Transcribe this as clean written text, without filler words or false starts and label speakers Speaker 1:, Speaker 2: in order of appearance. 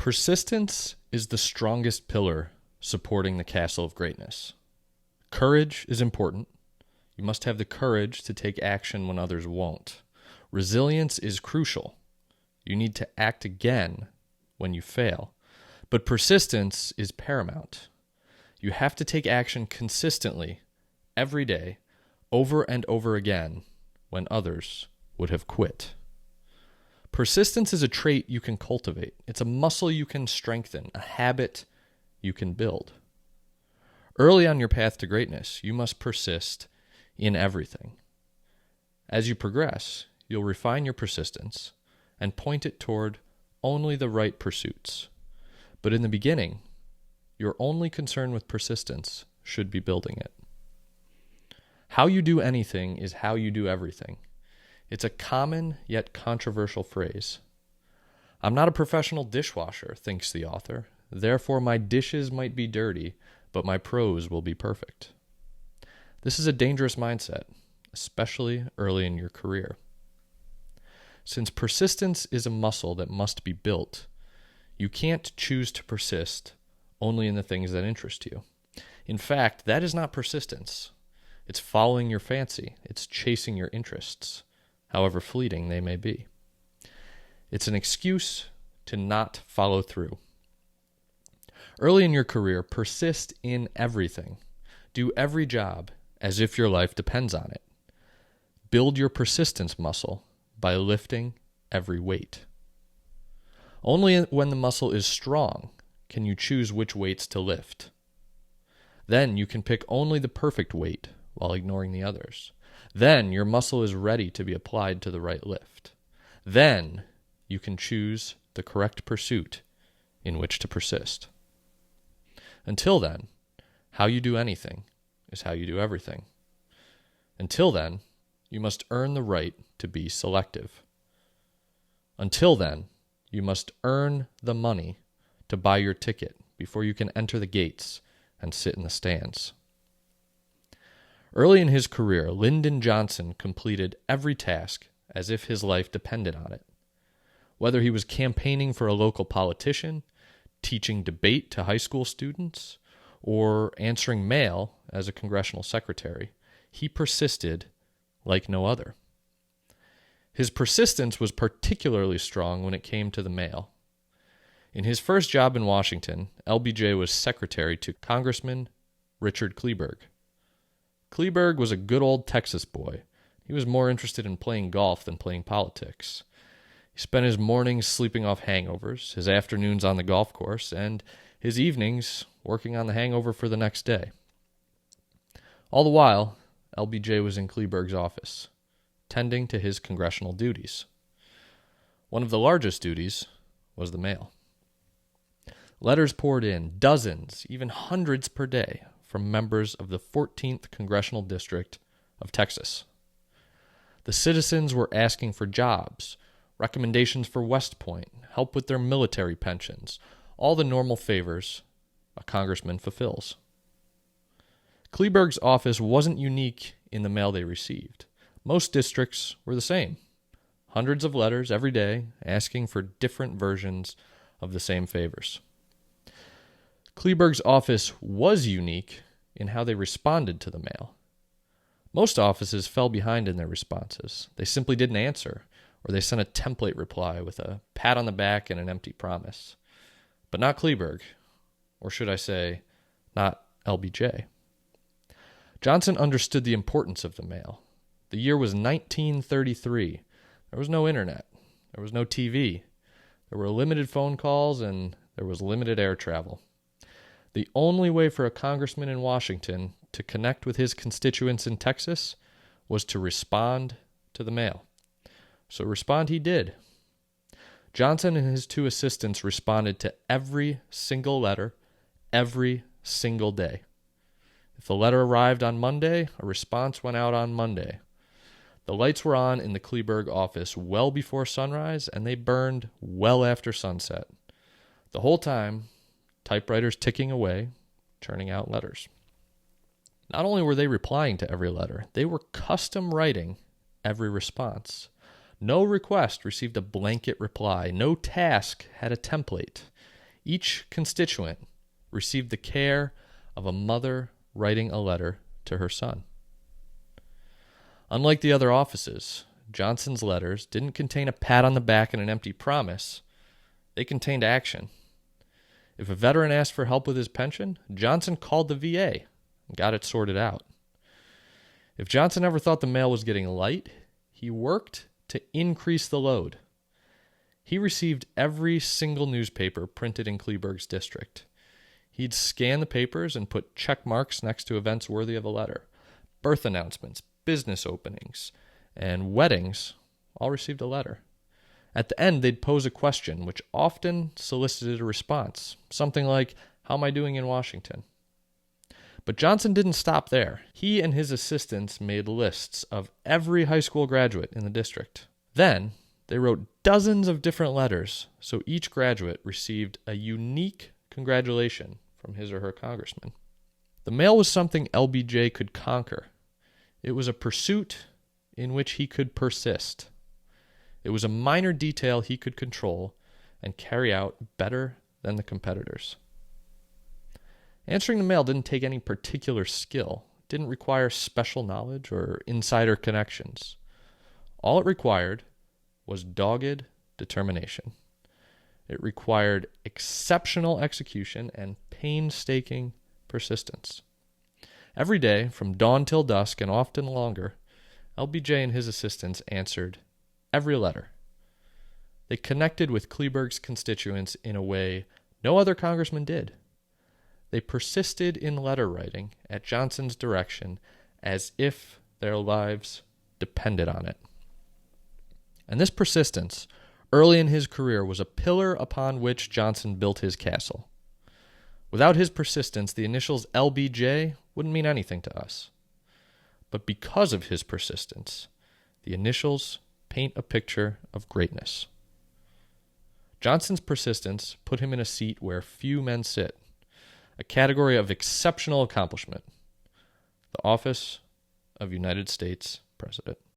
Speaker 1: Persistence is the strongest pillar supporting the castle of greatness. Courage is important. You must have the courage to take action when others won't. Resilience is crucial. You need to act again when you fail. But persistence is paramount. You have to take action consistently, every day, over and over again, when others would have quit. Persistence is a trait you can cultivate. It's a muscle you can strengthen, a habit you can build. Early on your path to greatness, you must persist in everything. As you progress, you'll refine your persistence and point it toward only the right pursuits. But in the beginning, your only concern with persistence should be building it. How you do anything is how you do everything. It's a common yet controversial phrase. I'm not a professional dishwasher, thinks the author. Therefore, my dishes might be dirty, but my prose will be perfect. This is a dangerous mindset, especially early in your career. Since persistence is a muscle that must be built, you can't choose to persist only in the things that interest you. In fact, that is not persistence. It's following your fancy. It's chasing your interests, however fleeting they may be. It's an excuse to not follow through. Early in your career, persist in everything. Do every job as if your life depends on it. Build your persistence muscle by lifting every weight. Only when the muscle is strong can you choose which weights to lift. Then you can pick only the perfect weight while ignoring the others. Then your muscle is ready to be applied to the right lift. Then you can choose the correct pursuit in which to persist. Until then, how you do anything is how you do everything. Until then, you must earn the right to be selective. Until then, you must earn the money to buy your ticket before you can enter the gates and sit in the stands. Early in his career, Lyndon Johnson completed every task as if his life depended on it. Whether he was campaigning for a local politician, teaching debate to high school students, or answering mail as a congressional secretary, he persisted like no other. His persistence was particularly strong when it came to the mail. In his first job in Washington, LBJ was secretary to Congressman Richard Kleberg. Kleberg was a good old Texas boy. He was more interested in playing golf than playing politics. He spent his mornings sleeping off hangovers, his afternoons on the golf course, and his evenings working on the hangover for the next day. All the while, LBJ was in Kleberg's office, tending to his congressional duties. One of the largest duties was the mail. Letters poured in, dozens, even hundreds per day, from members of the 14th Congressional District of Texas. The citizens were asking for jobs, recommendations for West Point, help with their military pensions, all the normal favors a congressman fulfills. Kleberg's office wasn't unique in the mail they received. Most districts were the same. Hundreds of letters every day asking for different versions of the same favors. Kleberg's office was unique in how they responded to the mail. Most offices fell behind in their responses. They simply didn't answer, or they sent a template reply with a pat on the back and an empty promise. But not Kleberg, or should I say, not LBJ. Johnson understood the importance of the mail. The year was 1933. There was no internet. There was no TV. There were limited phone calls, and there was limited air travel. The only way for a congressman in Washington to connect with his constituents in Texas was to respond to the mail. So respond he did. Johnson and his two assistants responded to every single letter, every single day. If the letter arrived on Monday, a response went out on Monday. The lights were on in the Kleberg office well before sunrise, and they burned well after sunset. The whole time, typewriters ticking away, churning out letters. Not only were they replying to every letter, they were custom writing every response. No request received a blanket reply. No task had a template. Each constituent received the care of a mother writing a letter to her son. Unlike the other offices, Johnson's letters didn't contain a pat on the back and an empty promise. They contained action. If a veteran asked for help with his pension, Johnson called the VA and got it sorted out. If Johnson ever thought the mail was getting light, he worked to increase the load. He received every single newspaper printed in Kleberg's district. He'd scan the papers and put check marks next to events worthy of a letter. Birth announcements, business openings, and weddings all received a letter. At the end, they'd pose a question, which often solicited a response, something like, "How am I doing in Washington?" But Johnson didn't stop there. He and his assistants made lists of every high school graduate in the district. Then, they wrote dozens of different letters, so each graduate received a unique congratulation from his or her congressman. The mail was something LBJ could conquer. It was a pursuit in which he could persist. It was a minor detail he could control and carry out better than the competitors. Answering the mail didn't take any particular skill. It didn't require special knowledge or insider connections. All it required was dogged determination. It required exceptional execution and painstaking persistence. Every day, from dawn till dusk and often longer, LBJ and his assistants answered every letter. They connected with Kleberg's constituents in a way no other congressman did. They persisted in letter writing at Johnson's direction as if their lives depended on it. And this persistence, early in his career, was a pillar upon which Johnson built his castle. Without his persistence, the initials LBJ wouldn't mean anything to us. But because of his persistence, the initials paint a picture of greatness. Johnson's persistence put him in a seat where few men sit, a category of exceptional accomplishment, the office of United States President.